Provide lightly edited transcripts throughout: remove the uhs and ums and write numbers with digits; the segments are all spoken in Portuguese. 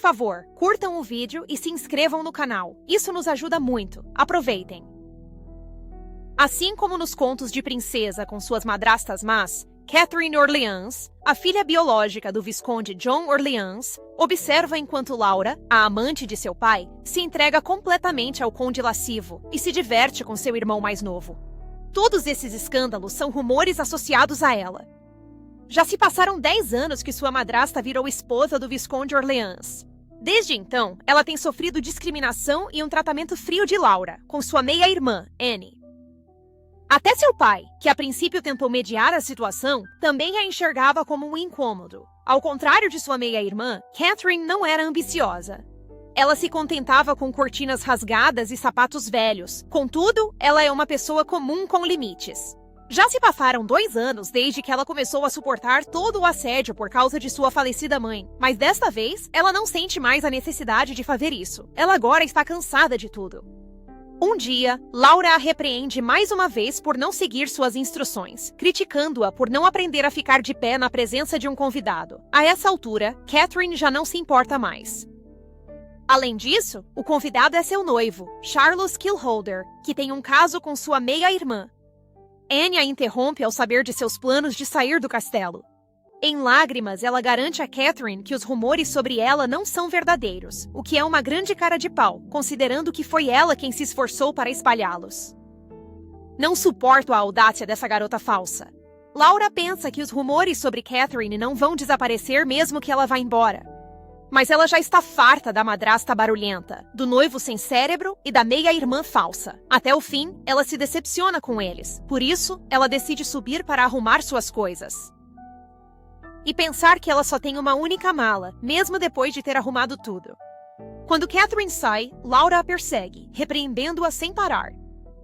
favor, curtam o vídeo e se inscrevam no canal. Isso nos ajuda muito. Aproveitem! Assim como nos contos de princesa com suas madrastas más, Catherine Orleans, a filha biológica do Visconde John Orleans, observa enquanto Laura, a amante de seu pai, se entrega completamente ao conde lascivo e se diverte com seu irmão mais novo. Todos esses escândalos são rumores associados a ela. Já se passaram 10 anos que sua madrasta virou esposa do Visconde Orleans. Desde então, ela tem sofrido discriminação e um tratamento frio de Laura, com sua meia-irmã, Anne. Até seu pai, que a princípio tentou mediar a situação, também a enxergava como um incômodo. Ao contrário de sua meia-irmã, Catherine não era ambiciosa. Ela se contentava com cortinas rasgadas e sapatos velhos. Contudo, ela é uma pessoa comum com limites. Já se passaram 2 anos desde que ela começou a suportar todo o assédio por causa de sua falecida mãe, mas desta vez, ela não sente mais a necessidade de fazer isso. Ela agora está cansada de tudo. Um dia, Laura a repreende mais uma vez por não seguir suas instruções, criticando-a por não aprender a ficar de pé na presença de um convidado. A essa altura, Catherine já não se importa mais. Além disso, o convidado é seu noivo, Charles Killholder, que tem um caso com sua meia-irmã. Anne a interrompe ao saber de seus planos de sair do castelo. Em lágrimas, ela garante a Catherine que os rumores sobre ela não são verdadeiros, o que é uma grande cara de pau, considerando que foi ela quem se esforçou para espalhá-los. Não suporto a audácia dessa garota falsa. Laura pensa que os rumores sobre Catherine não vão desaparecer mesmo que ela vá embora. Mas ela já está farta da madrasta barulhenta, do noivo sem cérebro e da meia-irmã falsa. Até o fim, ela se decepciona com eles. Por isso, ela decide subir para arrumar suas coisas. E pensar que ela só tem uma única mala, mesmo depois de ter arrumado tudo. Quando Catherine sai, Laura a persegue, repreendendo-a sem parar.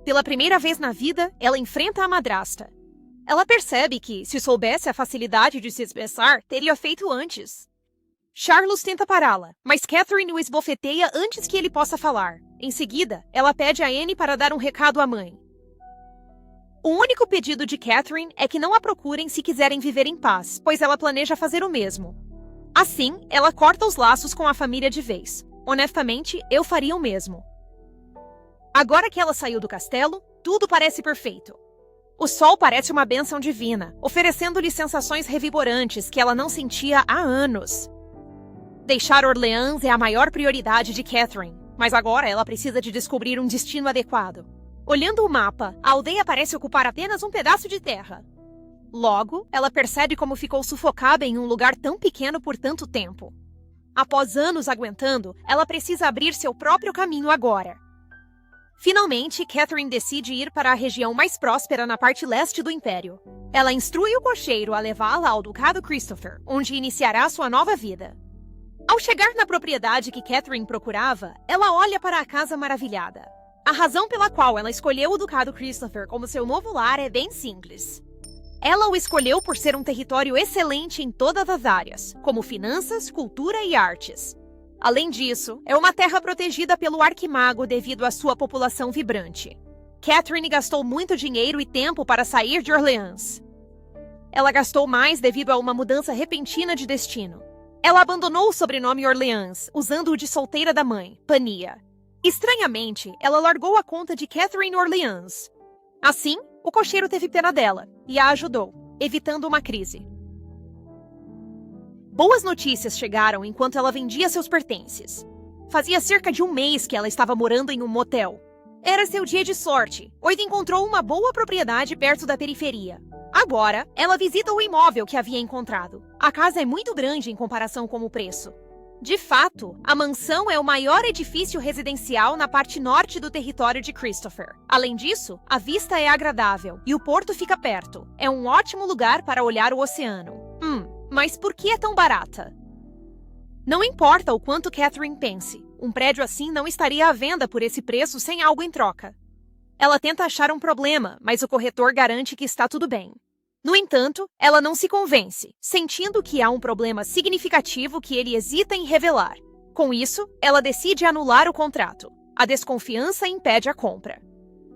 Pela primeira vez na vida, ela enfrenta a madrasta. Ela percebe que, se soubesse a facilidade de se expressar, teria feito antes. Charles tenta pará-la, mas Catherine o esbofeteia antes que ele possa falar. Em seguida, ela pede a Anne para dar um recado à mãe. O único pedido de Catherine é que não a procurem se quiserem viver em paz, pois ela planeja fazer o mesmo. Assim, ela corta os laços com a família de vez. Honestamente, eu faria o mesmo. Agora que ela saiu do castelo, tudo parece perfeito. O sol parece uma bênção divina, oferecendo-lhe sensações revigorantes que ela não sentia há anos. Deixar Orleans é a maior prioridade de Catherine, mas agora ela precisa de descobrir um destino adequado. Olhando o mapa, a aldeia parece ocupar apenas um pedaço de terra. Logo, ela percebe como ficou sufocada em um lugar tão pequeno por tanto tempo. Após anos aguentando, ela precisa abrir seu próprio caminho agora. Finalmente, Catherine decide ir para a região mais próspera na parte leste do Império. Ela instrui o cocheiro a levá-la ao Ducado Christopher, onde iniciará sua nova vida. Ao chegar na propriedade que Catherine procurava, ela olha para a casa maravilhada. A razão pela qual ela escolheu o Ducado Christopher como seu novo lar é bem simples. Ela o escolheu por ser um território excelente em todas as áreas, como finanças, cultura e artes. Além disso, é uma terra protegida pelo Arquimago devido à sua população vibrante. Catherine gastou muito dinheiro e tempo para sair de Orleans. Ela gastou mais devido a uma mudança repentina de destino. Ela abandonou o sobrenome Orleans, usando o de solteira da mãe, Pania. Estranhamente, ela largou a conta de Catherine Orleans. Assim, o cocheiro teve pena dela e a ajudou, evitando uma crise. Boas notícias chegaram enquanto ela vendia seus pertences. Fazia cerca de 1 mês que ela estava morando em um motel. Era seu dia de sorte, pois encontrou uma boa propriedade perto da periferia. Agora, ela visita o imóvel que havia encontrado. A casa é muito grande em comparação com o preço. De fato, a mansão é o maior edifício residencial na parte norte do território de Christopher. Além disso, a vista é agradável e o porto fica perto. É um ótimo lugar para olhar o oceano. Mas por que é tão barata? Não importa o quanto Catherine pense, um prédio assim não estaria à venda por esse preço sem algo em troca. Ela tenta achar um problema, mas o corretor garante que está tudo bem. No entanto, ela não se convence, sentindo que há um problema significativo que ele hesita em revelar. Com isso, ela decide anular o contrato. A desconfiança impede a compra.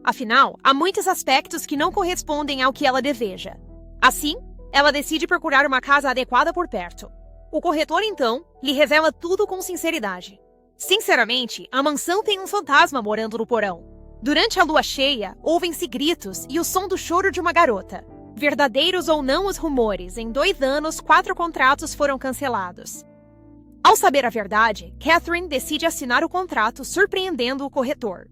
Afinal, há muitos aspectos que não correspondem ao que ela deseja. Assim, ela decide procurar uma casa adequada por perto. O corretor, então, lhe revela tudo com sinceridade. Sinceramente, a mansão tem um fantasma morando no porão. Durante a lua cheia, ouvem-se gritos e o som do choro de uma garota. Verdadeiros ou não os rumores, em 2 anos, 4 contratos foram cancelados. Ao saber a verdade, Catherine decide assinar o contrato, surpreendendo o corretor.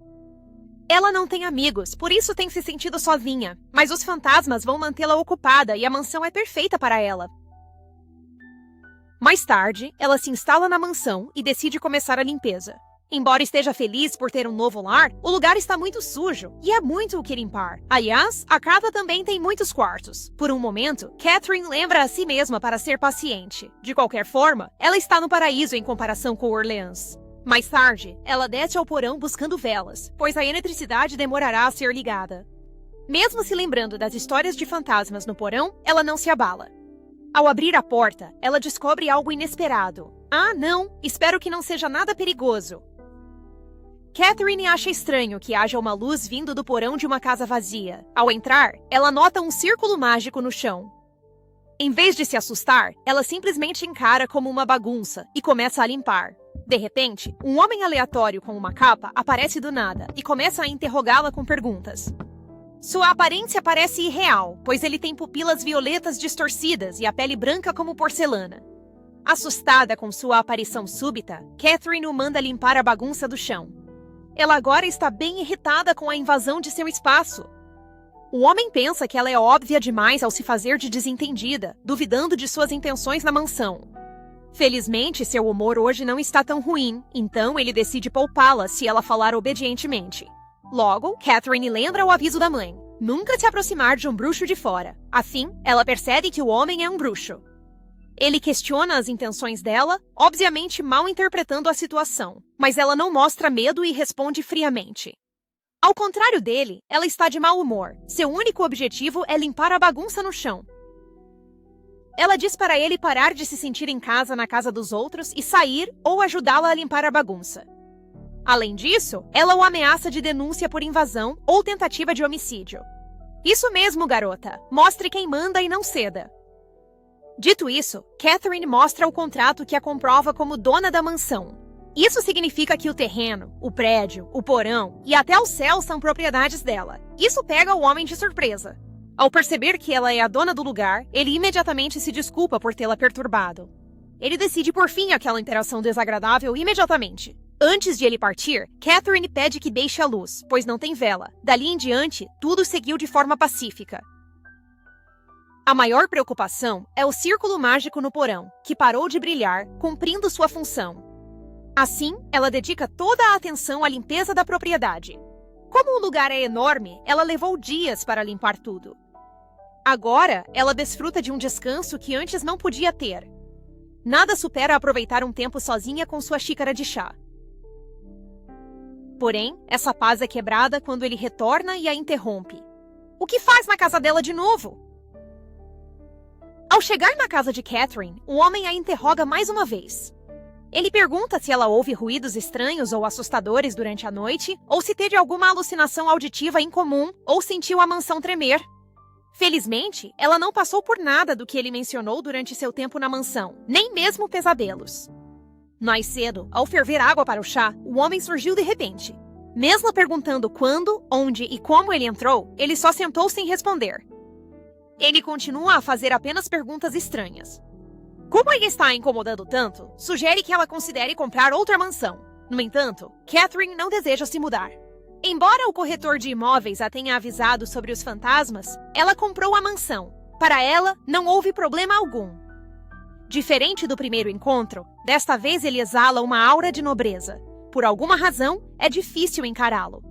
Ela não tem amigos, por isso tem se sentido sozinha, mas os fantasmas vão mantê-la ocupada e a mansão é perfeita para ela. Mais tarde, ela se instala na mansão e decide começar a limpeza. Embora esteja feliz por ter um novo lar, o lugar está muito sujo e é muito o que limpar. Aliás, a casa também tem muitos quartos. Por um momento, Catherine lembra a si mesma para ser paciente. De qualquer forma, ela está no paraíso em comparação com Orleans. Mais tarde, ela desce ao porão buscando velas, pois a eletricidade demorará a ser ligada. Mesmo se lembrando das histórias de fantasmas no porão, ela não se abala. Ao abrir a porta, ela descobre algo inesperado. Ah, não! Espero que não seja nada perigoso. Catherine acha estranho que haja uma luz vindo do porão de uma casa vazia. Ao entrar, ela nota um círculo mágico no chão. Em vez de se assustar, ela simplesmente encara como uma bagunça e começa a limpar. De repente, um homem aleatório com uma capa aparece do nada e começa a interrogá-la com perguntas. Sua aparência parece irreal, pois ele tem pupilas violetas distorcidas e a pele branca como porcelana. Assustada com sua aparição súbita, Catherine o manda limpar a bagunça do chão. Ela agora está bem irritada com a invasão de seu espaço. O homem pensa que ela é óbvia demais ao se fazer de desentendida, duvidando de suas intenções na mansão. Felizmente, seu humor hoje não está tão ruim, então ele decide poupá-la se ela falar obedientemente. Logo, Catherine lembra o aviso da mãe: nunca se aproximar de um bruxo de fora. Assim, ela percebe que o homem é um bruxo. Ele questiona as intenções dela, obviamente mal interpretando a situação, mas ela não mostra medo e responde friamente. Ao contrário dele, ela está de mau humor. Seu único objetivo é limpar a bagunça no chão. Ela diz para ele parar de se sentir em casa na casa dos outros e sair ou ajudá-la a limpar a bagunça. Além disso, ela o ameaça de denúncia por invasão ou tentativa de homicídio. Isso mesmo, garota. Mostre quem manda e não ceda. Dito isso, Catherine mostra o contrato que a comprova como dona da mansão. Isso significa que o terreno, o prédio, o porão e até o céu são propriedades dela. Isso pega o homem de surpresa. Ao perceber que ela é a dona do lugar, ele imediatamente se desculpa por tê-la perturbado. Ele decide por fim aquela interação desagradável imediatamente. Antes de ele partir, Catherine pede que deixe a luz, pois não tem vela. Dali em diante, tudo seguiu de forma pacífica. A maior preocupação é o círculo mágico no porão, que parou de brilhar, cumprindo sua função. Assim, ela dedica toda a atenção à limpeza da propriedade. Como o lugar é enorme, ela levou dias para limpar tudo. Agora, ela desfruta de um descanso que antes não podia ter. Nada supera aproveitar um tempo sozinha com sua xícara de chá. Porém, essa paz é quebrada quando ele retorna e a interrompe. O que faz na casa dela de novo? Ao chegar na casa de Catherine, o homem a interroga mais uma vez. Ele pergunta se ela ouve ruídos estranhos ou assustadores durante a noite, ou se teve alguma alucinação auditiva incomum, ou sentiu a mansão tremer. Felizmente, ela não passou por nada do que ele mencionou durante seu tempo na mansão, nem mesmo pesadelos. Mais cedo, ao ferver água para o chá, o homem surgiu de repente. Mesmo perguntando quando, onde e como ele entrou, ele só sentou sem responder. Ele continua a fazer apenas perguntas estranhas. Como ele está a incomodando tanto, sugere que ela considere comprar outra mansão. No entanto, Catherine não deseja se mudar. Embora o corretor de imóveis a tenha avisado sobre os fantasmas, ela comprou a mansão. Para ela, não houve problema algum. Diferente do primeiro encontro, desta vez ele exala uma aura de nobreza. Por alguma razão, é difícil encará-lo.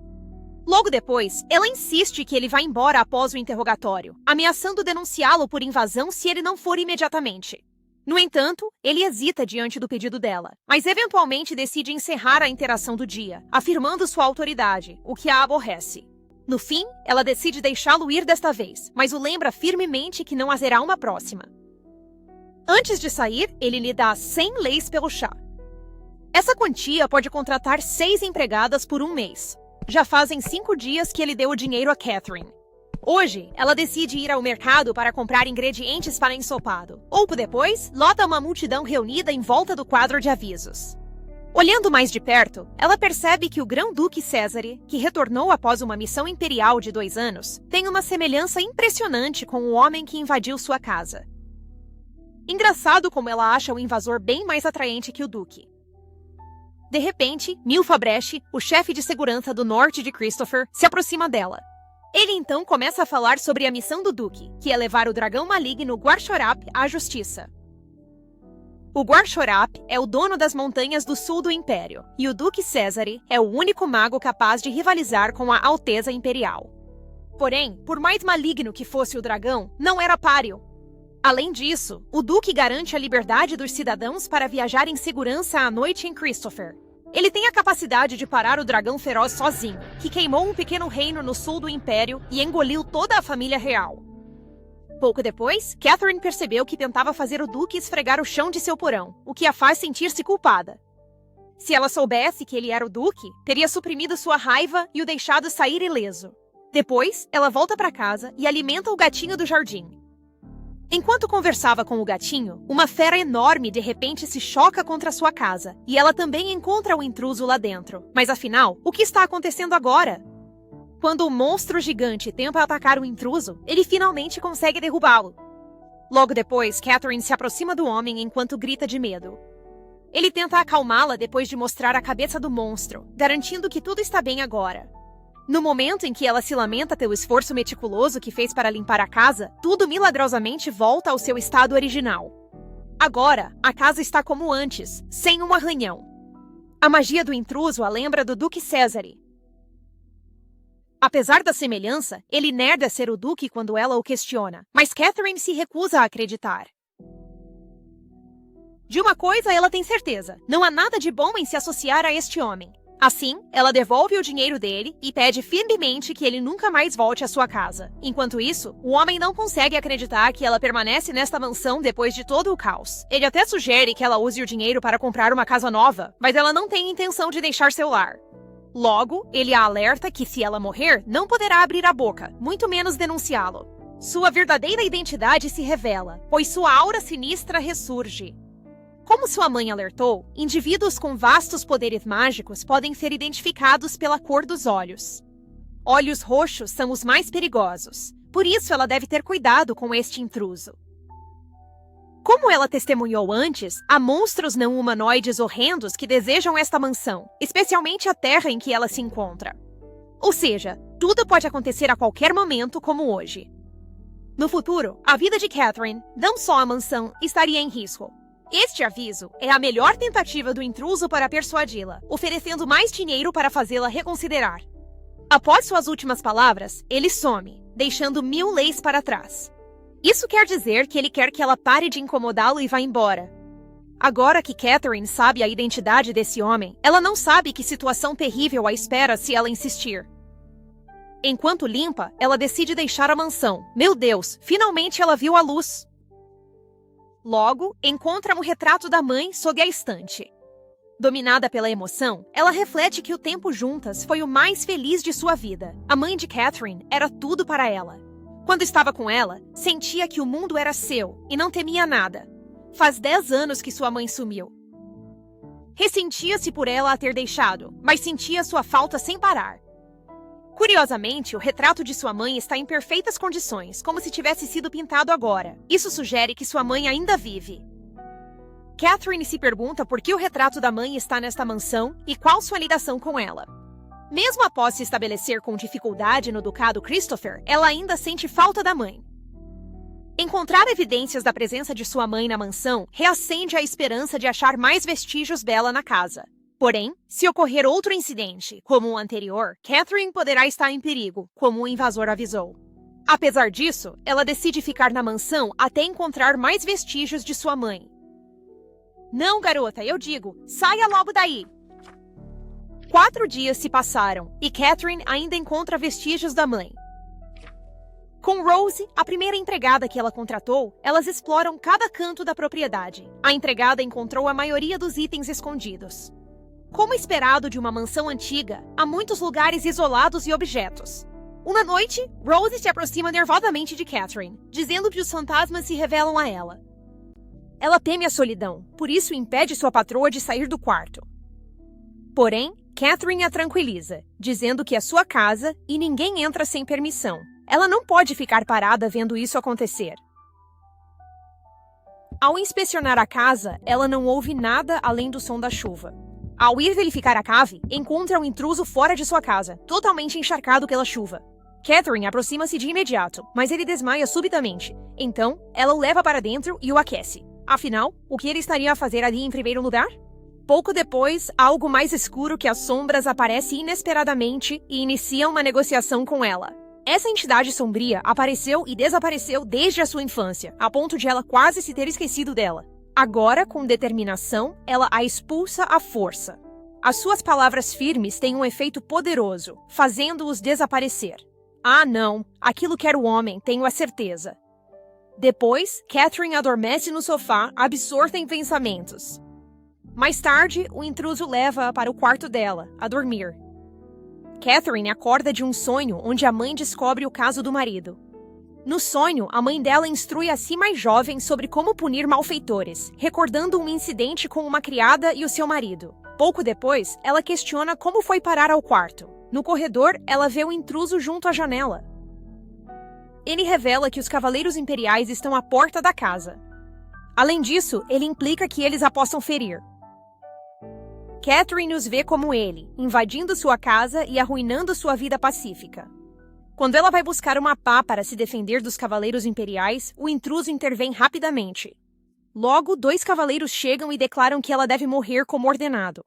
Logo depois, ela insiste que ele vá embora após o interrogatório, ameaçando denunciá-lo por invasão se ele não for imediatamente. No entanto, ele hesita diante do pedido dela, mas eventualmente decide encerrar a interação do dia, afirmando sua autoridade, o que a aborrece. No fim, ela decide deixá-lo ir desta vez, mas o lembra firmemente que não haverá uma próxima. Antes de sair, ele lhe dá 100 leis pelo chá. Essa quantia pode contratar 6 empregadas por um mês. Já fazem 5 dias que ele deu o dinheiro a Catherine. Hoje, ela decide ir ao mercado para comprar ingredientes para ensopado. Pouco depois, nota uma multidão reunida em volta do quadro de avisos. Olhando mais de perto, ela percebe que o Grão-Duque Césare, que retornou após uma missão imperial de 2 anos, tem uma semelhança impressionante com o homem que invadiu sua casa. Engraçado como ela acha o invasor bem mais atraente que o Duque. De repente, Milfa Brecht, o chefe de segurança do norte de Christopher, se aproxima dela. Ele então começa a falar sobre a missão do Duque, que é levar o dragão maligno Guarchorap à justiça. O Guarchorap é o dono das montanhas do sul do Império, e o Duque Césare é o único mago capaz de rivalizar com a Alteza Imperial. Porém, por mais maligno que fosse o dragão, não era páreo. Além disso, o Duque garante a liberdade dos cidadãos para viajar em segurança à noite em Christopher. Ele tem a capacidade de parar o dragão feroz sozinho, que queimou um pequeno reino no sul do Império e engoliu toda a família real. Pouco depois, Catherine percebeu que tentava fazer o Duque esfregar o chão de seu porão, o que a faz sentir-se culpada. Se ela soubesse que ele era o Duque, teria suprimido sua raiva e o deixado sair ileso. Depois, ela volta para casa e alimenta o gatinho do jardim. Enquanto conversava com o gatinho, uma fera enorme de repente se choca contra sua casa, e ela também encontra o intruso lá dentro. Mas afinal, o que está acontecendo agora? Quando o monstro gigante tenta atacar o intruso, ele finalmente consegue derrubá-lo. Logo depois, Catherine se aproxima do homem enquanto grita de medo. Ele tenta acalmá-la depois de mostrar a cabeça do monstro, garantindo que tudo está bem agora. No momento em que ela se lamenta pelo esforço meticuloso que fez para limpar a casa, tudo milagrosamente volta ao seu estado original. Agora, a casa está como antes, sem um arranhão. A magia do intruso a lembra do Duque Césare. Apesar da semelhança, ele nega ser o Duque quando ela o questiona, mas Catherine se recusa a acreditar. De uma coisa ela tem certeza, não há nada de bom em se associar a este homem. Assim, ela devolve o dinheiro dele e pede firmemente que ele nunca mais volte à sua casa. Enquanto isso, o homem não consegue acreditar que ela permanece nesta mansão depois de todo o caos. Ele até sugere que ela use o dinheiro para comprar uma casa nova, mas ela não tem intenção de deixar seu lar. Logo, ele a alerta que se ela morrer, não poderá abrir a boca, muito menos denunciá-lo. Sua verdadeira identidade se revela, pois sua aura sinistra ressurge. Como sua mãe alertou, indivíduos com vastos poderes mágicos podem ser identificados pela cor dos olhos. Olhos roxos são os mais perigosos, por isso ela deve ter cuidado com este intruso. Como ela testemunhou antes, há monstros não humanoides horrendos que desejam esta mansão, especialmente a terra em que ela se encontra. Ou seja, tudo pode acontecer a qualquer momento, como hoje. No futuro, a vida de Catherine, não só a mansão, estaria em risco. Este aviso é a melhor tentativa do intruso para persuadi-la, oferecendo mais dinheiro para fazê-la reconsiderar. Após suas últimas palavras, ele some, deixando 1000 leis para trás. Isso quer dizer que ele quer que ela pare de incomodá-lo e vá embora. Agora que Catherine sabe a identidade desse homem, ela não sabe que situação terrível a espera se ela insistir. Enquanto limpa, ela decide deixar a mansão. Meu Deus, finalmente ela viu a luz! Logo, encontra um retrato da mãe sob a estante. Dominada pela emoção, ela reflete que o tempo juntas foi o mais feliz de sua vida. A mãe de Catherine era tudo para ela. Quando estava com ela, sentia que o mundo era seu e não temia nada. Faz 10 anos que sua mãe sumiu. Ressentia-se por ela a ter deixado, mas sentia sua falta sem parar. Curiosamente, o retrato de sua mãe está em perfeitas condições, como se tivesse sido pintado agora. Isso sugere que sua mãe ainda vive. Catherine se pergunta por que o retrato da mãe está nesta mansão e qual sua ligação com ela. Mesmo após se estabelecer com dificuldade no Ducado Christopher, ela ainda sente falta da mãe. Encontrar evidências da presença de sua mãe na mansão reacende a esperança de achar mais vestígios dela na casa. Porém, se ocorrer outro incidente, como o anterior, Catherine poderá estar em perigo, como o invasor avisou. Apesar disso, ela decide ficar na mansão até encontrar mais vestígios de sua mãe. Não, garota, eu digo, saia logo daí! 4 dias se passaram, e Catherine ainda encontra vestígios da mãe. Com Rose, a primeira empregada que ela contratou, elas exploram cada canto da propriedade. A empregada encontrou a maioria dos itens escondidos. Como esperado de uma mansão antiga, há muitos lugares isolados e objetos. Uma noite, Rose se aproxima nervosamente de Catherine, dizendo que os fantasmas se revelam a ela. Ela teme a solidão, por isso impede sua patroa de sair do quarto. Porém, Catherine a tranquiliza, dizendo que é sua casa e ninguém entra sem permissão. Ela não pode ficar parada vendo isso acontecer. Ao inspecionar a casa, ela não ouve nada além do som da chuva. Ao ir verificar a cave, encontra um intruso fora de sua casa, totalmente encharcado pela chuva. Catherine aproxima-se de imediato, mas ele desmaia subitamente. Então, ela o leva para dentro e o aquece. Afinal, o que ele estaria a fazer ali em primeiro lugar? Pouco depois, algo mais escuro que as sombras aparece inesperadamente e inicia uma negociação com ela. Essa entidade sombria apareceu e desapareceu desde a sua infância, a ponto de ela quase se ter esquecido dela. Agora, com determinação, ela a expulsa à força. As suas palavras firmes têm um efeito poderoso, fazendo-os desaparecer. Ah, não! Aquilo que era o homem, tenho a certeza. Depois, Catherine adormece no sofá, absorta em pensamentos. Mais tarde, o intruso leva-a para o quarto dela, a dormir. Catherine acorda de um sonho onde a mãe descobre o caso do marido. No sonho, a mãe dela instrui a si mais jovem sobre como punir malfeitores, recordando um incidente com uma criada e o seu marido. Pouco depois, ela questiona como foi parar ao quarto. No corredor, ela vê o intruso junto à janela. Ele revela que os cavaleiros imperiais estão à porta da casa. Além disso, ele implica que eles a possam ferir. Catherine os vê como ele, invadindo sua casa e arruinando sua vida pacífica. Quando ela vai buscar uma pá para se defender dos cavaleiros imperiais, o intruso intervém rapidamente. Logo, 2 cavaleiros chegam e declaram que ela deve morrer como ordenado.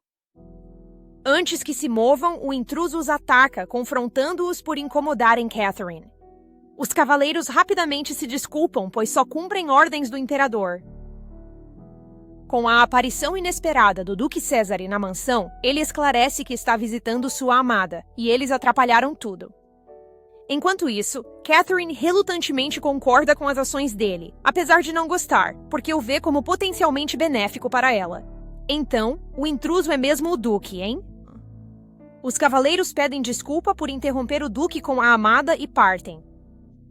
Antes que se movam, o intruso os ataca, confrontando-os por incomodarem Catherine. Os cavaleiros rapidamente se desculpam, pois só cumprem ordens do imperador. Com a aparição inesperada do Duque Césare na mansão, ele esclarece que está visitando sua amada, e eles atrapalharam tudo. Enquanto isso, Catherine relutantemente concorda com as ações dele, apesar de não gostar, porque o vê como potencialmente benéfico para ela. Então, o intruso é mesmo o Duque, hein? Os cavaleiros pedem desculpa por interromper o Duque com a amada e partem.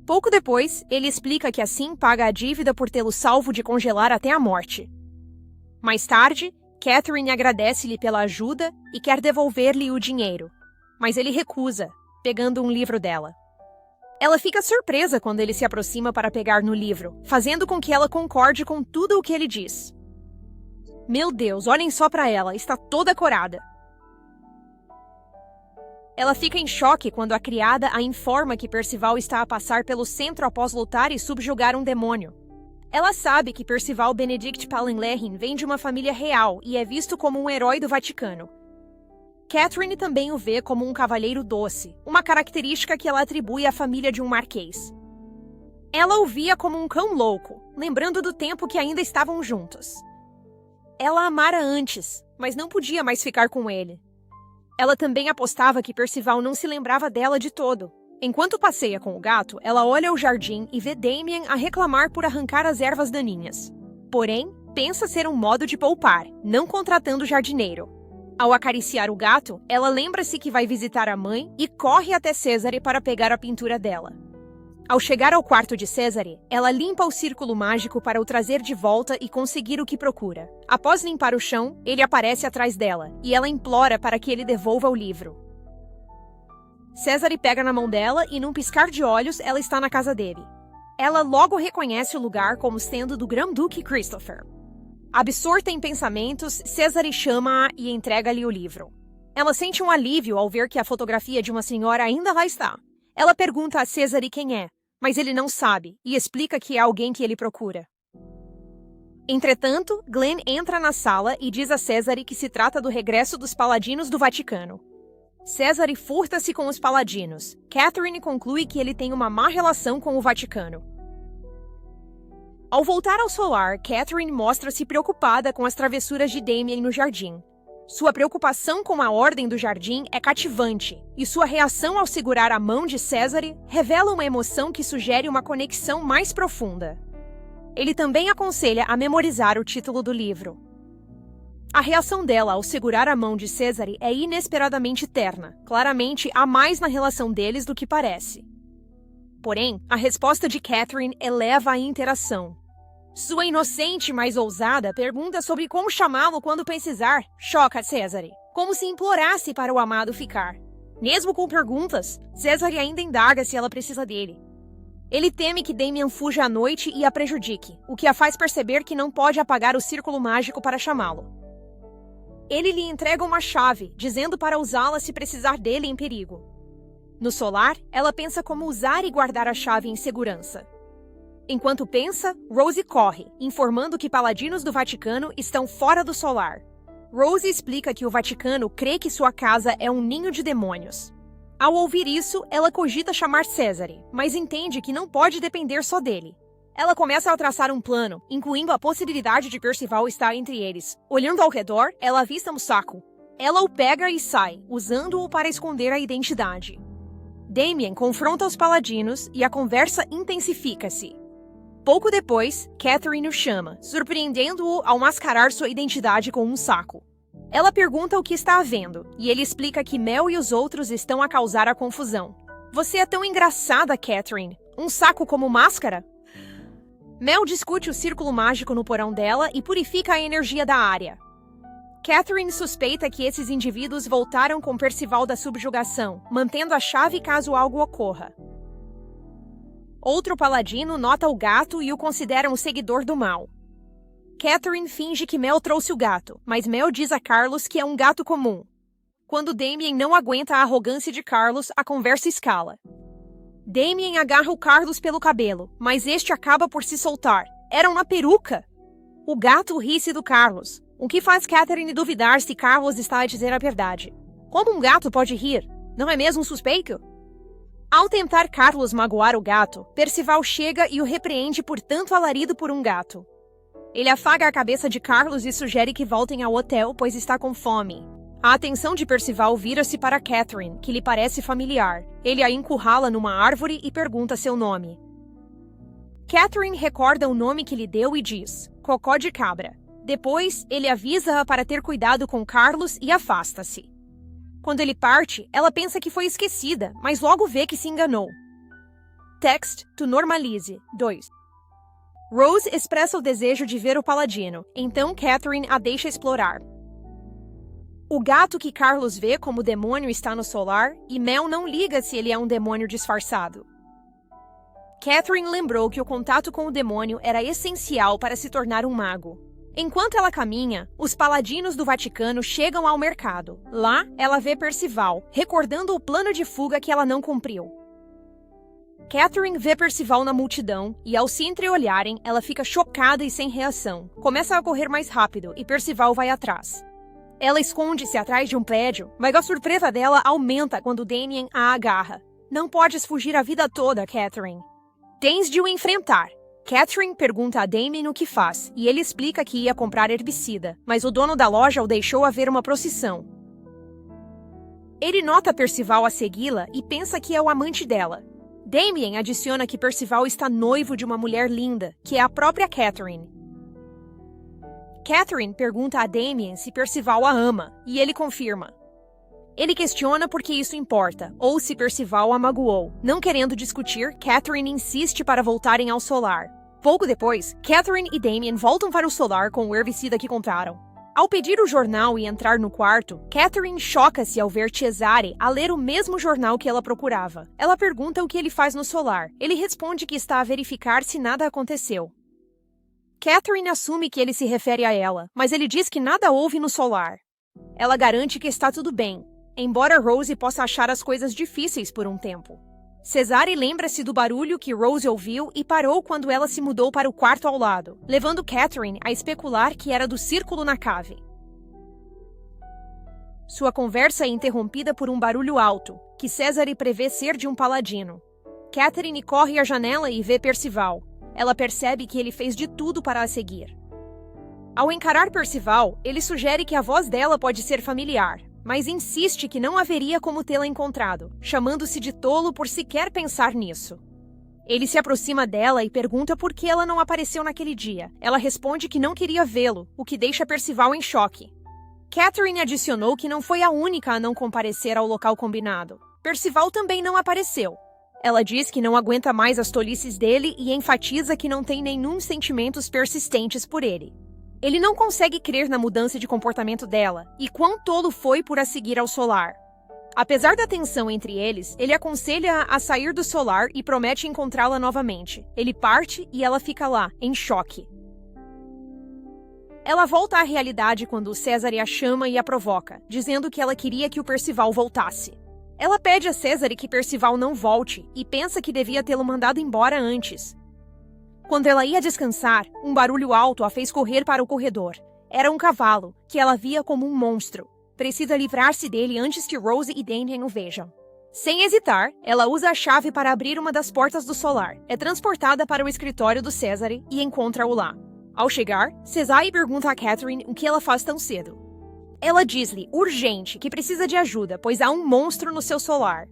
Pouco depois, ele explica que assim paga a dívida por tê-lo salvo de congelar até a morte. Mais tarde, Catherine agradece-lhe pela ajuda e quer devolver-lhe o dinheiro, mas ele recusa, pegando um livro dela. Ela fica surpresa quando ele se aproxima para pegar no livro, fazendo com que ela concorde com tudo o que ele diz. Meu Deus, olhem só para ela, está toda corada. Ela fica em choque quando a criada a informa que Percival está a passar pelo centro após lutar e subjugar um demônio. Ela sabe que Percival Benedict Palenlehin vem de uma família real e é visto como um herói do Vaticano. Catherine também o vê como um cavalheiro doce, uma característica que ela atribui à família de um marquês. Ela o via como um cão louco, lembrando do tempo que ainda estavam juntos. Ela amara antes, mas não podia mais ficar com ele. Ela também apostava que Percival não se lembrava dela de todo. Enquanto passeia com o gato, ela olha o jardim e vê Damien a reclamar por arrancar as ervas daninhas. Porém, pensa ser um modo de poupar, não contratando jardineiro. Ao acariciar o gato, ela lembra-se que vai visitar a mãe e corre até Césare para pegar a pintura dela. Ao chegar ao quarto de Césare, ela limpa o círculo mágico para o trazer de volta e conseguir o que procura. Após limpar o chão, ele aparece atrás dela, e ela implora para que ele devolva o livro. Césare pega na mão dela e, num piscar de olhos, ela está na casa dele. Ela logo reconhece o lugar como sendo do Grão-Duque Christopher. Absorta em pensamentos, Césare chama-a e entrega-lhe o livro. Ela sente um alívio ao ver que a fotografia de uma senhora ainda lá está. Ela pergunta a Césare quem é, mas ele não sabe e explica que é alguém que ele procura. Entretanto, Glenn entra na sala e diz a Césare que se trata do regresso dos paladinos do Vaticano. Césare furta-se com os paladinos. Catherine conclui que ele tem uma má relação com o Vaticano. Ao voltar ao solar, Catherine mostra-se preocupada com as travessuras de Damien no jardim. Sua preocupação com a ordem do jardim é cativante, e sua reação ao segurar a mão de Césare revela uma emoção que sugere uma conexão mais profunda. Ele também aconselha a memorizar o título do livro. A reação dela ao segurar a mão de Cesare é inesperadamente terna. Claramente, há mais na relação deles do que parece. Porém, a resposta de Catherine eleva a interação. Sua inocente, mas ousada, pergunta sobre como chamá-lo quando precisar choca Cesare, como se implorasse para o amado ficar. Mesmo com perguntas, Cesare ainda indaga se ela precisa dele. Ele teme que Damien fuja à noite e a prejudique, o que a faz perceber que não pode apagar o círculo mágico para chamá-lo. Ele lhe entrega uma chave, dizendo para usá-la se precisar dele em perigo. No solar, ela pensa como usar e guardar a chave em segurança. Enquanto pensa, Rose corre, informando que paladinos do Vaticano estão fora do solar. Rose explica que o Vaticano crê que sua casa é um ninho de demônios. Ao ouvir isso, ela cogita chamar Cesare, mas entende que não pode depender só dele. Ela começa a traçar um plano, incluindo a possibilidade de Percival estar entre eles. Olhando ao redor, ela avista um saco. Ela o pega e sai, usando-o para esconder a identidade. Damien confronta os paladinos e a conversa intensifica-se. Pouco depois, Catherine o chama, surpreendendo-o ao mascarar sua identidade com um saco. Ela pergunta o que está havendo, e ele explica que Mel e os outros estão a causar a confusão. Você é tão engraçada, Catherine. Um saco como máscara? Mel discute o círculo mágico no porão dela e purifica a energia da área. Catherine suspeita que esses indivíduos voltaram com Percival da subjugação, mantendo a chave caso algo ocorra. Outro paladino nota o gato e o considera um seguidor do mal. Catherine finge que Mel trouxe o gato, mas Mel diz a Carlos que é um gato comum. Quando Damien não aguenta a arrogância de Carlos, a conversa escala. Damien agarra o Carlos pelo cabelo, mas este acaba por se soltar. Era uma peruca! O gato ri-se do Carlos, o que faz Catherine duvidar se Carlos está a dizer a verdade. Como um gato pode rir? Não é mesmo suspeito? Ao tentar Carlos magoar o gato, Percival chega e o repreende por tanto alarido por um gato. Ele afaga a cabeça de Carlos e sugere que voltem ao hotel, pois está com fome. A atenção de Percival vira-se para Catherine, que lhe parece familiar. Ele a encurrala numa árvore e pergunta seu nome. Catherine recorda o nome que lhe deu e diz, Cocó de Cabra. Depois, ele avisa-a para ter cuidado com Carlos e afasta-se. Quando ele parte, ela pensa que foi esquecida, mas logo vê que se enganou. Text to normalize 2. Rose expressa o desejo de ver o paladino, então Catherine a deixa explorar. O gato que Carlos vê como demônio está no solar e Mel não liga se ele é um demônio disfarçado. Catherine lembrou que o contato com o demônio era essencial para se tornar um mago. Enquanto ela caminha, os paladinos do Vaticano chegam ao mercado. Lá, ela vê Percival, recordando o plano de fuga que ela não cumpriu. Catherine vê Percival na multidão e, ao se entreolharem, ela fica chocada e sem reação. Começa a correr mais rápido e Percival vai atrás. Ela esconde-se atrás de um prédio, mas a surpresa dela aumenta quando Damien a agarra. Não podes fugir a vida toda, Catherine. Tens de o enfrentar. Catherine pergunta a Damien o que faz, e ele explica que ia comprar herbicida, mas o dono da loja o deixou a ver uma procissão. Ele nota Percival a segui-la e pensa que é o amante dela. Damien adiciona que Percival está noivo de uma mulher linda, que é a própria Catherine. Catherine pergunta a Damien se Percival a ama, e ele confirma. Ele questiona por que isso importa, ou se Percival a magoou. Não querendo discutir, Catherine insiste para voltarem ao solar. Pouco depois, Catherine e Damien voltam para o solar com o herbicida que compraram. Ao pedir o jornal e entrar no quarto, Catherine choca-se ao ver Cesare a ler o mesmo jornal que ela procurava. Ela pergunta o que ele faz no solar. Ele responde que está a verificar se nada aconteceu. Catherine assume que ele se refere a ela, mas ele diz que nada houve no solar. Ela garante que está tudo bem, embora Rose possa achar as coisas difíceis por um tempo. Cesare lembra-se do barulho que Rose ouviu e parou quando ela se mudou para o quarto ao lado, levando Catherine a especular que era do círculo na cave. Sua conversa é interrompida por um barulho alto, que Cesare prevê ser de um paladino. Catherine corre à janela e vê Percival. Ela percebe que ele fez de tudo para a seguir. Ao encarar Percival, ele sugere que a voz dela pode ser familiar, mas insiste que não haveria como tê-la encontrado, chamando-se de tolo por sequer pensar nisso. Ele se aproxima dela e pergunta por que ela não apareceu naquele dia. Ela responde que não queria vê-lo, o que deixa Percival em choque. Catherine adicionou que não foi a única a não comparecer ao local combinado. Percival também não apareceu. Ela diz que não aguenta mais as tolices dele e enfatiza que não tem nenhum sentimentos persistentes por ele. Ele não consegue crer na mudança de comportamento dela e quão tolo foi por a seguir ao solar. Apesar da tensão entre eles, ele aconselha a sair do solar e promete encontrá-la novamente. Ele parte e ela fica lá, em choque. Ela volta à realidade quando César a chama e a provoca, dizendo que ela queria que o Percival voltasse. Ela pede a César que Percival não volte e pensa que devia tê-lo mandado embora antes. Quando ela ia descansar, um barulho alto a fez correr para o corredor. Era um cavalo, que ela via como um monstro. Precisa livrar-se dele antes que Rose e Damien o vejam. Sem hesitar, ela usa a chave para abrir uma das portas do solar. É transportada para o escritório do César e encontra-o lá. Ao chegar, Cesare pergunta a Catherine o que ela faz tão cedo. Ela diz-lhe, urgente, que precisa de ajuda, pois há um monstro no seu solar.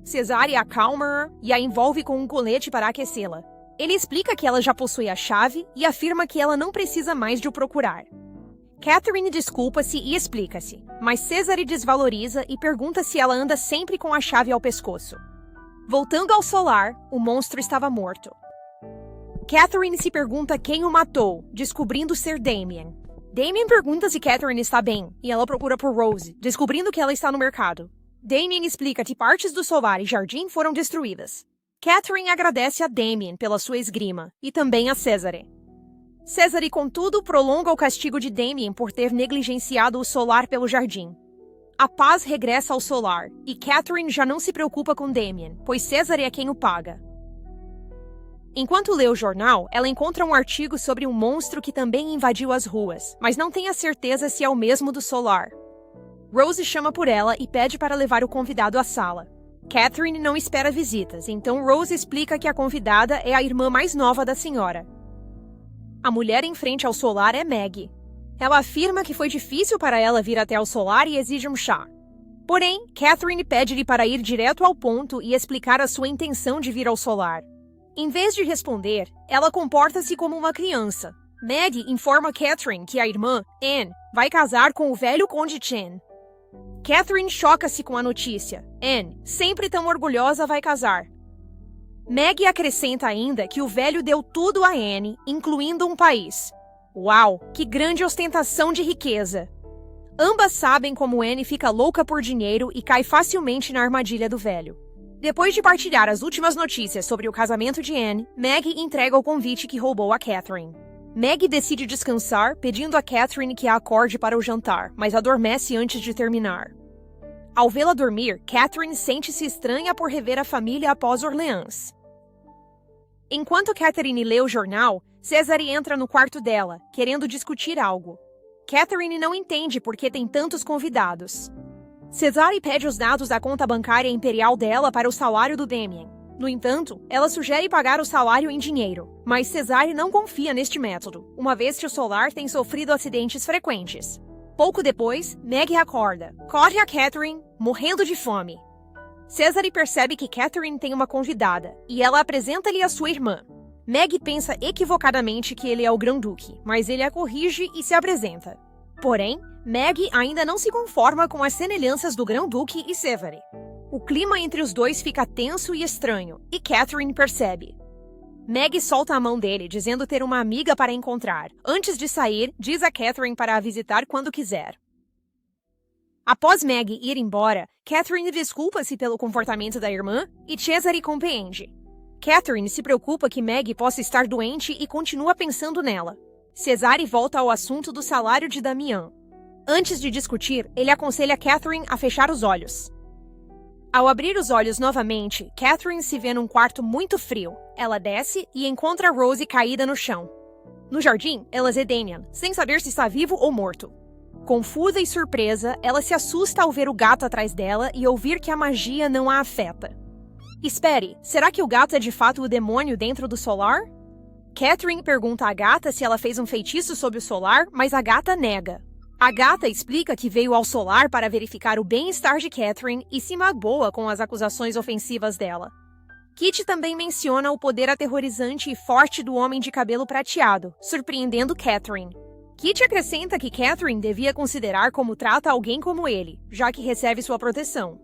Cesare acalma-a e a envolve com um colete para aquecê-la. Ele explica que ela já possui a chave e afirma que ela não precisa mais de o procurar. Catherine desculpa-se e explica-se, mas Cesare desvaloriza e pergunta se ela anda sempre com a chave ao pescoço. Voltando ao solar, o monstro estava morto. Catherine se pergunta quem o matou, descobrindo ser Damien. Damien pergunta se Catherine está bem, e ela procura por Rose, descobrindo que ela está no mercado. Damien explica que partes do solar e jardim foram destruídas. Catherine agradece a Damien pela sua esgrima, e também a Cesare. Cesare, contudo, prolonga o castigo de Damien por ter negligenciado o solar pelo jardim. A paz regressa ao solar, e Catherine já não se preocupa com Damien, pois Cesare é quem o paga. Enquanto lê o jornal, ela encontra um artigo sobre um monstro que também invadiu as ruas, mas não tem a certeza se é o mesmo do solar. Rose chama por ela e pede para levar o convidado à sala. Catherine não espera visitas, então Rose explica que a convidada é a irmã mais nova da senhora. A mulher em frente ao solar é Maggie. Ela afirma que foi difícil para ela vir até ao solar e exige um chá. Porém, Catherine pede-lhe para ir direto ao ponto e explicar a sua intenção de vir ao solar. Em vez de responder, ela comporta-se como uma criança. Maggie informa Catherine que a irmã, Anne, vai casar com o velho Conde Chen. Catherine choca-se com a notícia. Anne, sempre tão orgulhosa, vai casar. Maggie acrescenta ainda que o velho deu tudo a Anne, incluindo um país. Uau, que grande ostentação de riqueza! Ambas sabem como Anne fica louca por dinheiro e cai facilmente na armadilha do velho. Depois de partilhar as últimas notícias sobre o casamento de Anne, Maggie entrega o convite que roubou a Catherine. Maggie decide descansar, pedindo a Catherine que a acorde para o jantar, mas adormece antes de terminar. Ao vê-la dormir, Catherine sente-se estranha por rever a família após Orleans. Enquanto Catherine lê o jornal, Cesare entra no quarto dela, querendo discutir algo. Catherine não entende por que tem tantos convidados. Cesare pede os dados da conta bancária imperial dela para o salário do Damien. No entanto, ela sugere pagar o salário em dinheiro, mas Cesare não confia neste método, uma vez que o solar tem sofrido acidentes frequentes. Pouco depois, Maggie acorda, corre a Catherine, morrendo de fome. Cesare percebe que Catherine tem uma convidada, e ela apresenta-lhe a sua irmã. Maggie pensa equivocadamente que ele é o Grão-Duque, mas ele a corrige e se apresenta. Porém, Maggie ainda não se conforma com as semelhanças do Grão-Duque e Cesare. O clima entre os dois fica tenso e estranho, e Catherine percebe. Maggie solta a mão dele, dizendo ter uma amiga para encontrar. Antes de sair, diz a Catherine para a visitar quando quiser. Após Maggie ir embora, Catherine desculpa-se pelo comportamento da irmã e Cesare compreende. Catherine se preocupa que Maggie possa estar doente e continua pensando nela. Cesare volta ao assunto do salário de Damian. Antes de discutir, ele aconselha Catherine a fechar os olhos. Ao abrir os olhos novamente, Catherine se vê num quarto muito frio. Ela desce e encontra Rose caída no chão. No jardim, ela vê Damien, sem saber se está vivo ou morto. Confusa e surpresa, ela se assusta ao ver o gato atrás dela e ouvir que a magia não a afeta. Espere, será que o gato é de fato o demônio dentro do solar? Catherine pergunta à gata se ela fez um feitiço sobre o solar, mas a gata nega. A gata explica que veio ao solar para verificar o bem-estar de Catherine e se magoa com as acusações ofensivas dela. Kitty também menciona o poder aterrorizante e forte do homem de cabelo prateado, surpreendendo Catherine. Kit acrescenta que Catherine devia considerar como trata alguém como ele, já que recebe sua proteção.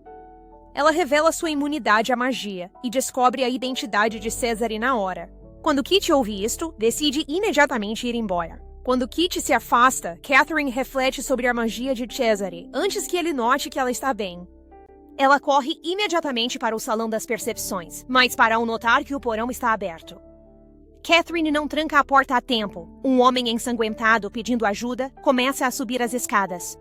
Ela revela sua imunidade à magia e descobre a identidade de Cesare na hora. Quando Kit ouve isto, decide imediatamente ir embora. Quando Kit se afasta, Catherine reflete sobre a magia de Cesare, antes que ele note que ela está bem. Ela corre imediatamente para o Salão das Percepções, mas para ao notar que o porão está aberto. Catherine não tranca a porta a tempo. Um homem ensanguentado pedindo ajuda começa a subir as escadas.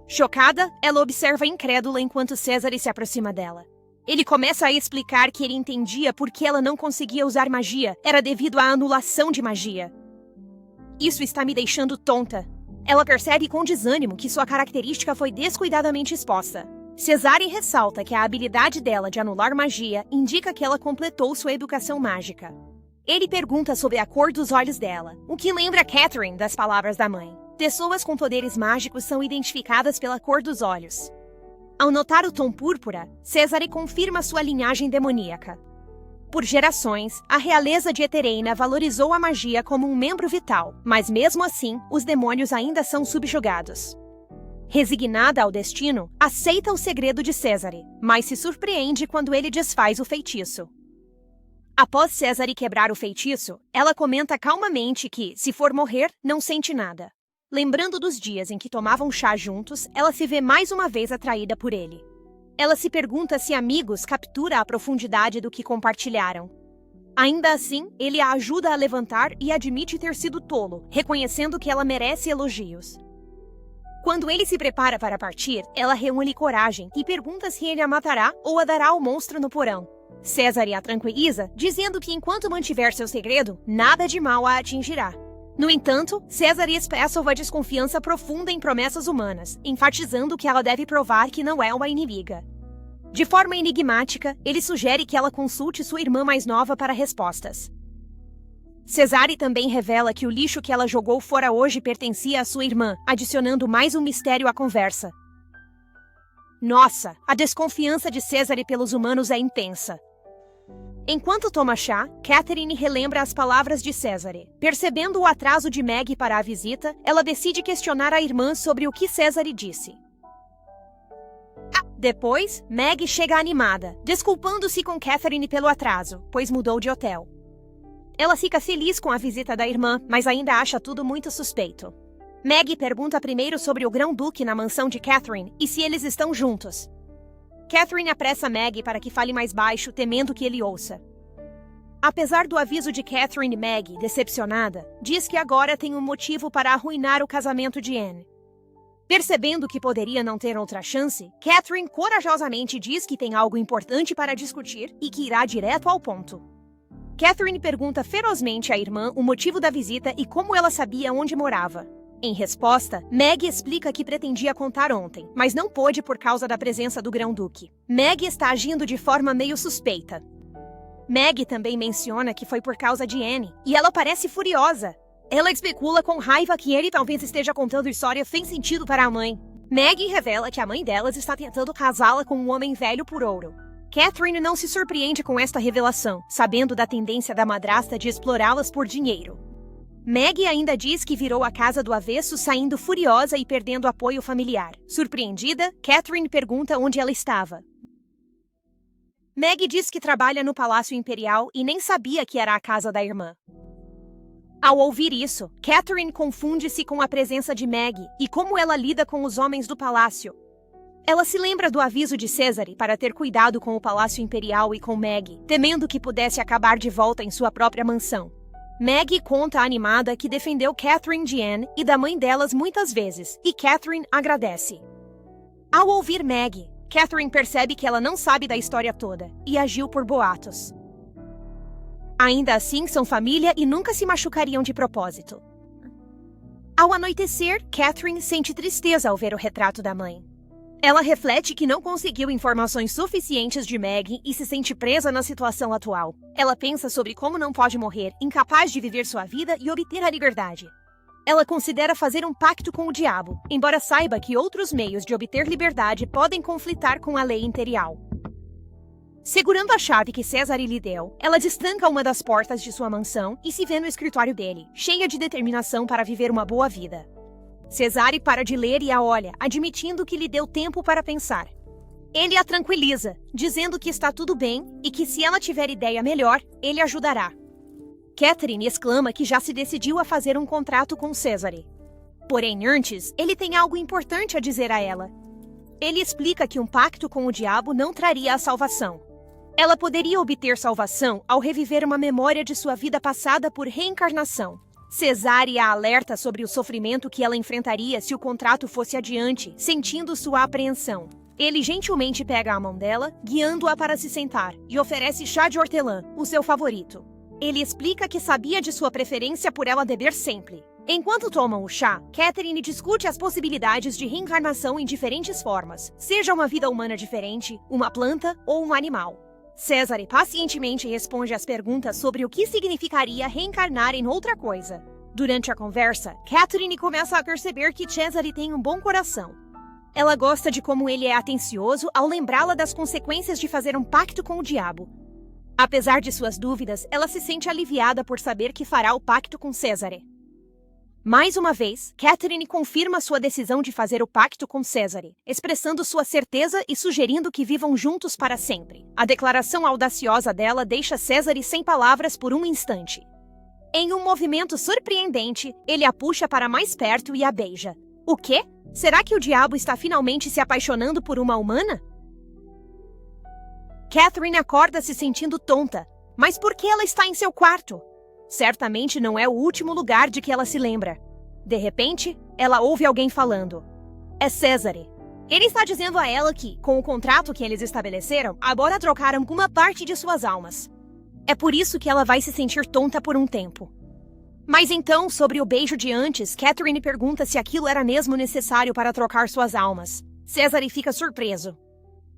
Chocada, ela observa incrédula enquanto Cesare se aproxima dela. Ele começa a explicar que ele entendia por que ela não conseguia usar magia. Era devido à anulação de magia. Isso está me deixando tonta. Ela percebe com desânimo que sua característica foi descuidadamente exposta. Cesare ressalta que a habilidade dela de anular magia indica que ela completou sua educação mágica. Ele pergunta sobre a cor dos olhos dela, o que lembra Catherine das palavras da mãe. Pessoas com poderes mágicos são identificadas pela cor dos olhos. Ao notar o tom púrpura, Cesare confirma sua linhagem demoníaca. Por gerações, a realeza de Etereina valorizou a magia como um membro vital, mas mesmo assim, os demônios ainda são subjugados. Resignada ao destino, aceita o segredo de Cesare, mas se surpreende quando ele desfaz o feitiço. Após Cesare quebrar o feitiço, ela comenta calmamente que, se for morrer, não sente nada. Lembrando dos dias em que tomavam chá juntos, ela se vê mais uma vez atraída por ele. Ela se pergunta se amigos captura a profundidade do que compartilharam. Ainda assim, ele a ajuda a levantar e admite ter sido tolo, reconhecendo que ela merece elogios. Quando ele se prepara para partir, ela reúne coragem e pergunta se ele a matará ou a dará ao monstro no porão. Cesare a tranquiliza, dizendo que enquanto mantiver seu segredo, nada de mal a atingirá. No entanto, Cesare expressa uma desconfiança profunda em promessas humanas, enfatizando que ela deve provar que não é uma inimiga. De forma enigmática, ele sugere que ela consulte sua irmã mais nova para respostas. Cesare também revela que o lixo que ela jogou fora hoje pertencia à sua irmã, adicionando mais um mistério à conversa. Nossa, a desconfiança de Cesare pelos humanos é intensa. Enquanto toma chá, Catherine relembra as palavras de Cesare. Percebendo o atraso de Meg para a visita, ela decide questionar a irmã sobre o que Cesare disse. Depois, Meg chega animada, desculpando-se com Catherine pelo atraso, pois mudou de hotel. Ela fica feliz com a visita da irmã, mas ainda acha tudo muito suspeito. Meg pergunta primeiro sobre o grão-duque na mansão de Catherine e se eles estão juntos. Catherine apressa Meg para que fale mais baixo, temendo que ele ouça. Apesar do aviso de Catherine, Meg, decepcionada, diz que agora tem um motivo para arruinar o casamento de Anne. Percebendo que poderia não ter outra chance, Catherine corajosamente diz que tem algo importante para discutir e que irá direto ao ponto. Catherine pergunta ferozmente à irmã o motivo da visita e como ela sabia onde morava. Em resposta, Meg explica que pretendia contar ontem, mas não pôde por causa da presença do grão-duque. Meg está agindo de forma meio suspeita. Meg também menciona que foi por causa de Anne, e ela parece furiosa. Ela especula com raiva que ele talvez esteja contando história sem sentido para a mãe. Meg revela que a mãe delas está tentando casá-la com um homem velho por ouro. Catherine não se surpreende com esta revelação, sabendo da tendência da madrasta de explorá-las por dinheiro. Meg ainda diz que virou a casa do avesso, saindo furiosa e perdendo apoio familiar. Surpreendida, Catherine pergunta onde ela estava. Meg diz que trabalha no Palácio Imperial e nem sabia que era a casa da irmã. Ao ouvir isso, Catherine confunde-se com a presença de Meg e como ela lida com os homens do palácio. Ela se lembra do aviso de Cesare para ter cuidado com o Palácio Imperial e com Meg, temendo que pudesse acabar de volta em sua própria mansão. Meg conta animada que defendeu Catherine de Anne e da mãe delas muitas vezes, e Catherine agradece. Ao ouvir Meg, Catherine percebe que ela não sabe da história toda e agiu por boatos. Ainda assim, são família e nunca se machucariam de propósito. Ao anoitecer, Catherine sente tristeza ao ver o retrato da mãe. Ela reflete que não conseguiu informações suficientes de Meg e se sente presa na situação atual. Ela pensa sobre como não pode morrer, incapaz de viver sua vida e obter a liberdade. Ela considera fazer um pacto com o diabo, embora saiba que outros meios de obter liberdade podem conflitar com a lei imperial. Segurando a chave que Cesare lhe deu, ela destranca uma das portas de sua mansão e se vê no escritório dele, cheia de determinação para viver uma boa vida. Cesare para de ler e a olha, admitindo que lhe deu tempo para pensar. Ele a tranquiliza, dizendo que está tudo bem e que se ela tiver ideia melhor, ele ajudará. Catherine exclama que já se decidiu a fazer um contrato com Cesare. Porém, antes, ele tem algo importante a dizer a ela. Ele explica que um pacto com o diabo não traria a salvação. Ela poderia obter salvação ao reviver uma memória de sua vida passada por reencarnação. Cesare a alerta sobre o sofrimento que ela enfrentaria se o contrato fosse adiante, sentindo sua apreensão. Ele gentilmente pega a mão dela, guiando-a para se sentar, e oferece chá de hortelã, o seu favorito. Ele explica que sabia de sua preferência por ela beber sempre. Enquanto tomam o chá, Catherine discute as possibilidades de reencarnação em diferentes formas, seja uma vida humana diferente, uma planta ou um animal. Cesare pacientemente responde às perguntas sobre o que significaria reencarnar em outra coisa. Durante a conversa, Catherine começa a perceber que Cesare tem um bom coração. Ela gosta de como ele é atencioso ao lembrá-la das consequências de fazer um pacto com o diabo. Apesar de suas dúvidas, ela se sente aliviada por saber que fará o pacto com Cesare. Mais uma vez, Catherine confirma sua decisão de fazer o pacto com Cesare, expressando sua certeza e sugerindo que vivam juntos para sempre. A declaração audaciosa dela deixa Cesare sem palavras por um instante. Em um movimento surpreendente, ele a puxa para mais perto e a beija. O quê? Será que o diabo está finalmente se apaixonando por uma humana? Catherine acorda se sentindo tonta. Mas por que ela está em seu quarto? Certamente não é o último lugar de que ela se lembra. De repente, ela ouve alguém falando. É Cesare. Ele está dizendo a ela que, com o contrato que eles estabeleceram, agora trocaram uma parte de suas almas. É por isso que ela vai se sentir tonta por um tempo. Mas então, sobre o beijo de antes, Catherine pergunta se aquilo era mesmo necessário para trocar suas almas. Cesare fica surpreso.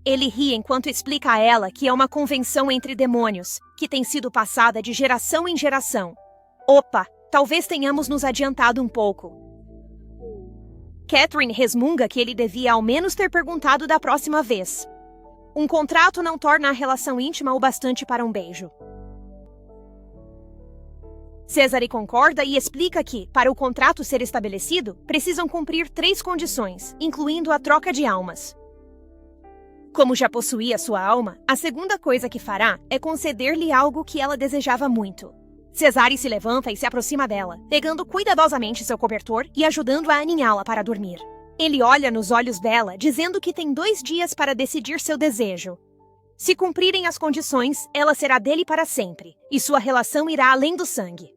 Ele ri enquanto explica a ela que é uma convenção entre demônios, que tem sido passada de geração em geração. Opa, talvez tenhamos nos adiantado um pouco. Catherine resmunga que ele devia ao menos ter perguntado da próxima vez. Um contrato não torna a relação íntima o bastante para um beijo. Cesare concorda e explica que, para o contrato ser estabelecido, precisam cumprir 3 condições, incluindo a troca de almas. Como já possuía sua alma, a segunda coisa que fará é conceder-lhe algo que ela desejava muito. Cesare se levanta e se aproxima dela, pegando cuidadosamente seu cobertor e ajudando a aninhá-la para dormir. Ele olha nos olhos dela, dizendo que tem 2 dias para decidir seu desejo. Se cumprirem as condições, ela será dele para sempre, e sua relação irá além do sangue.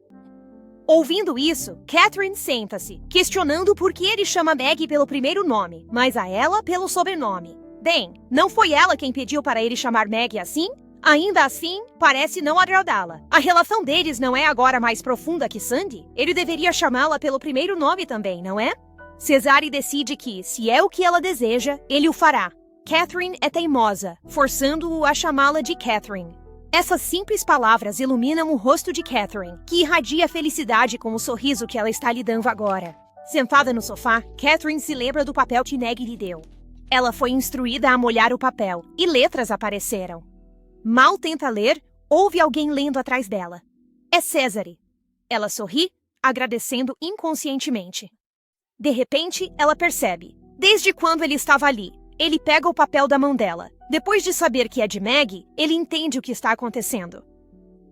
Ouvindo isso, Catherine senta-se, questionando por que ele chama Maggie pelo primeiro nome, mas a ela pelo sobrenome. Bem, não foi ela quem pediu para ele chamar Maggie assim? Ainda assim, parece não agradá-la. A relação deles não é agora mais profunda que Sandy? Ele deveria chamá-la pelo primeiro nome também, não é? Cesare decide que, se é o que ela deseja, ele o fará. Catherine é teimosa, forçando-o a chamá-la de Catherine. Essas simples palavras iluminam o rosto de Catherine, que irradia felicidade com o sorriso que ela está lhe dando agora. Sentada no sofá, Catherine se lembra do papel que Maggie lhe deu. Ela foi instruída a molhar o papel, e letras apareceram. Mal tenta ler, ouve alguém lendo atrás dela. É Cesare. Ela sorri, agradecendo inconscientemente. De repente, ela percebe. Desde quando ele estava ali, ele pega o papel da mão dela. Depois de saber que é de Maggie, ele entende o que está acontecendo.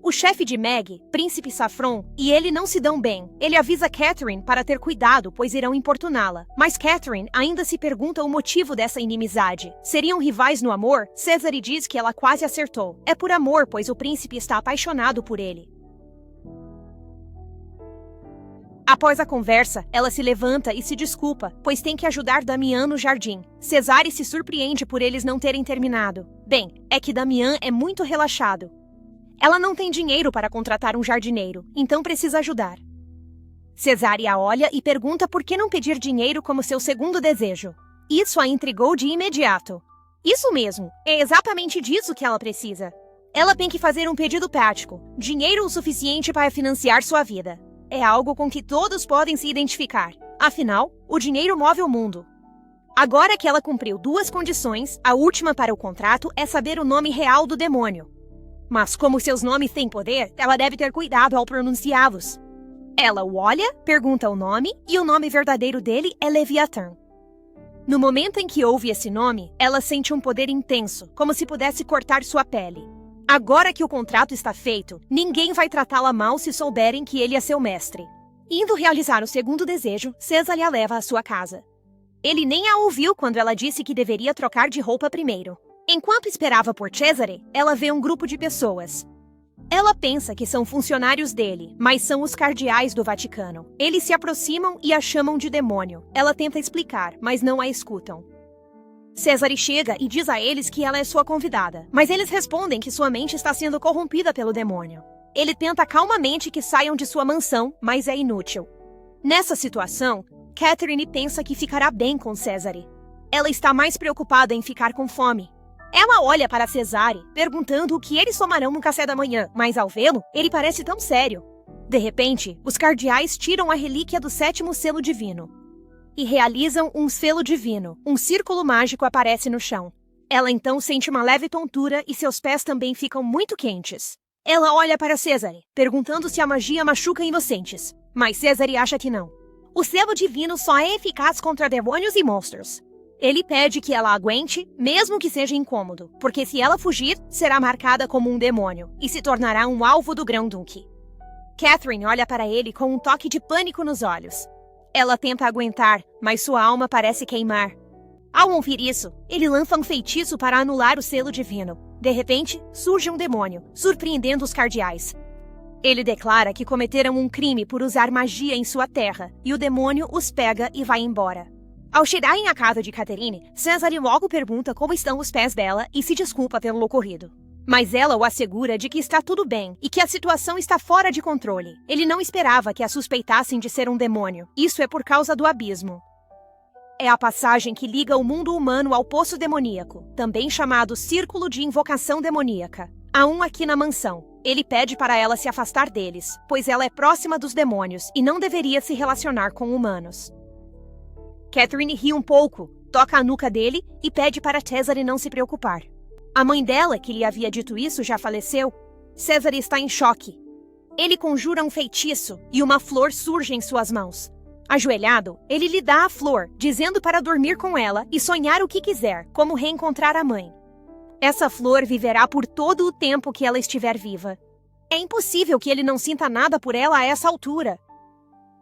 O chefe de Maggie, Príncipe Saffron, e ele não se dão bem. Ele avisa Catherine para ter cuidado, pois irão importuná-la. Mas Catherine ainda se pergunta o motivo dessa inimizade. Seriam rivais no amor? Cesare diz que ela quase acertou. É por amor, pois o príncipe está apaixonado por ele. Após a conversa, ela se levanta e se desculpa, pois tem que ajudar Damian no jardim. Cesare se surpreende por eles não terem terminado. Bem, é que Damian é muito relaxado. Ela não tem dinheiro para contratar um jardineiro, então precisa ajudar. Cesare a olha e pergunta por que não pedir dinheiro como seu segundo desejo. Isso a intrigou de imediato. Isso mesmo, é exatamente disso que ela precisa. Ela tem que fazer um pedido prático, dinheiro o suficiente para financiar sua vida. É algo com que todos podem se identificar. Afinal, o dinheiro move o mundo. Agora que ela cumpriu 2 condições, a última para o contrato é saber o nome real do demônio. Mas como seus nomes têm poder, ela deve ter cuidado ao pronunciá-los. Ela o olha, pergunta o nome, e o nome verdadeiro dele é Leviatã. No momento em que ouve esse nome, ela sente um poder intenso, como se pudesse cortar sua pele. Agora que o contrato está feito, ninguém vai tratá-la mal se souberem que ele é seu mestre. Indo realizar o segundo desejo, César a leva à sua casa. Ele nem a ouviu quando ela disse que deveria trocar de roupa primeiro. Enquanto esperava por Cesare, ela vê um grupo de pessoas. Ela pensa que são funcionários dele, mas são os cardeais do Vaticano. Eles se aproximam e a chamam de demônio. Ela tenta explicar, mas não a escutam. Cesare chega e diz a eles que ela é sua convidada, mas eles respondem que sua mente está sendo corrompida pelo demônio. Ele tenta calmamente que saiam de sua mansão, mas é inútil. Nessa situação, Catherine pensa que ficará bem com Cesare. Ela está mais preocupada em ficar com fome. Ela olha para Cesare, perguntando o que eles tomarão no café da manhã, mas ao vê-lo, ele parece tão sério. De repente, os cardeais tiram a relíquia do 7º selo divino e realizam um selo divino. Um círculo mágico aparece no chão. Ela então sente uma leve tontura e seus pés também ficam muito quentes. Ela olha para Cesare, perguntando se a magia machuca inocentes, mas Cesare acha que não. O selo divino só é eficaz contra demônios e monstros. Ele pede que ela aguente, mesmo que seja incômodo, porque se ela fugir, será marcada como um demônio e se tornará um alvo do Grão-Duque. Catherine olha para ele com um toque de pânico nos olhos. Ela tenta aguentar, mas sua alma parece queimar. Ao ouvir isso, ele lança um feitiço para anular o selo divino. De repente, surge um demônio, surpreendendo os cardeais. Ele declara que cometeram um crime por usar magia em sua terra, e o demônio os pega e vai embora. Ao chegarem à casa de Catherine, Cesare logo pergunta como estão os pés dela e se desculpa pelo ocorrido. Mas ela o assegura de que está tudo bem e que a situação está fora de controle. Ele não esperava que a suspeitassem de ser um demônio. Isso é por causa do abismo. É a passagem que liga o mundo humano ao poço demoníaco, também chamado Círculo de Invocação Demoníaca. Há um aqui na mansão. Ele pede para ela se afastar deles, pois ela é próxima dos demônios e não deveria se relacionar com humanos. Catherine ri um pouco, toca a nuca dele e pede para Cesare não se preocupar. A mãe dela, que lhe havia dito isso, já faleceu. Cesare está em choque. Ele conjura um feitiço e uma flor surge em suas mãos. Ajoelhado, ele lhe dá a flor, dizendo para dormir com ela e sonhar o que quiser, como reencontrar a mãe. Essa flor viverá por todo o tempo que ela estiver viva. É impossível que ele não sinta nada por ela a essa altura.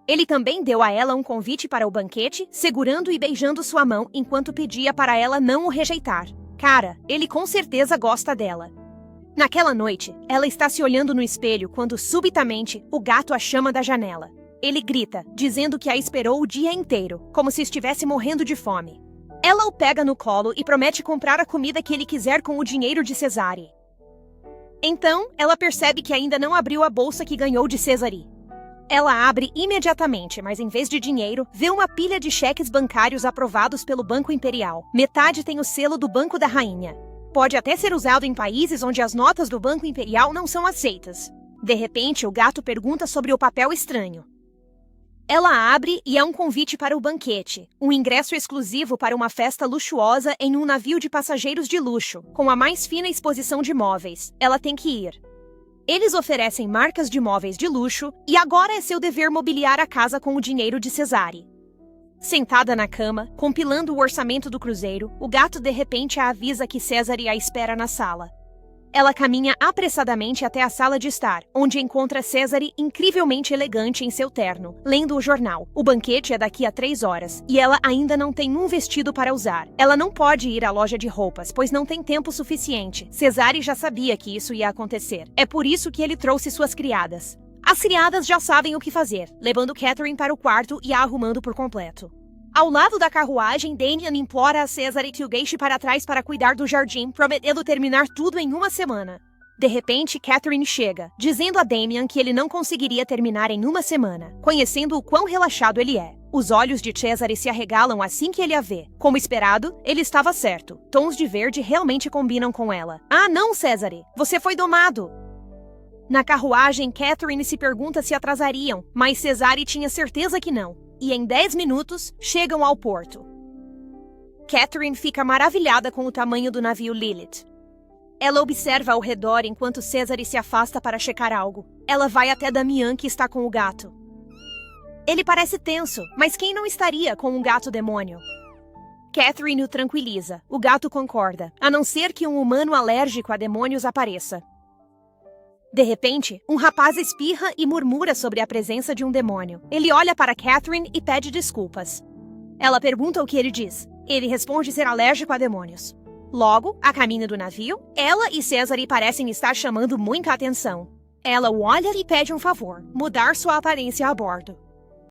Ele também deu a ela um convite para o banquete, segurando e beijando sua mão enquanto pedia para ela não o rejeitar. Cara, ele com certeza gosta dela. Naquela noite, ela está se olhando no espelho quando, subitamente, o gato a chama da janela. Ele grita, dizendo que a esperou o dia inteiro, como se estivesse morrendo de fome. Ela o pega no colo e promete comprar a comida que ele quiser com o dinheiro de Cesare. Então, ela percebe que ainda não abriu a bolsa que ganhou de Cesare. Ela abre imediatamente, mas em vez de dinheiro, vê uma pilha de cheques bancários aprovados pelo Banco Imperial. Metade tem o selo do Banco da Rainha. Pode até ser usado em países onde as notas do Banco Imperial não são aceitas. De repente, o gato pergunta sobre o papel estranho. Ela abre e é um convite para o banquete, um ingresso exclusivo para uma festa luxuosa em um navio de passageiros de luxo, com a mais fina exposição de móveis. Ela tem que ir. Eles oferecem marcas de móveis de luxo e agora é seu dever mobiliar a casa com o dinheiro de Cesare. Sentada na cama, compilando o orçamento do cruzeiro, o gato de repente a avisa que Cesare a espera na sala. Ela caminha apressadamente até a sala de estar, onde encontra Cesare incrivelmente elegante em seu terno, lendo o jornal. O banquete é daqui a 3 horas, e ela ainda não tem um vestido para usar. Ela não pode ir à loja de roupas, pois não tem tempo suficiente. Cesare já sabia que isso ia acontecer. É por isso que ele trouxe suas criadas. As criadas já sabem o que fazer, levando Catherine para o quarto e a arrumando por completo. Ao lado da carruagem, Damian implora a Cesare que o deixe para trás para cuidar do jardim, prometendo terminar tudo em uma semana. De repente, Catherine chega, dizendo a Damian que ele não conseguiria terminar em uma semana, conhecendo o quão relaxado ele é. Os olhos de Cesare se arregalam assim que ele a vê. Como esperado, ele estava certo. Tons de verde realmente combinam com ela. Ah, não, Cesare! Você foi domado! Na carruagem, Catherine se pergunta se atrasariam, mas Cesare tinha certeza que não. E em 10 minutos, chegam ao porto. Catherine fica maravilhada com o tamanho do navio Lilith. Ela observa ao redor enquanto Cesare se afasta para checar algo. Ela vai até Damian, que está com o gato. Ele parece tenso, mas quem não estaria com um gato demônio? Catherine o tranquiliza. O gato concorda, a não ser que um humano alérgico a demônios apareça. De repente, um rapaz espirra e murmura sobre a presença de um demônio. Ele olha para Catherine e pede desculpas. Ela pergunta o que ele diz. Ele responde ser alérgico a demônios. Logo, a caminho do navio, ela e Cesare parecem estar chamando muita atenção. Ela o olha e pede um favor: mudar sua aparência a bordo.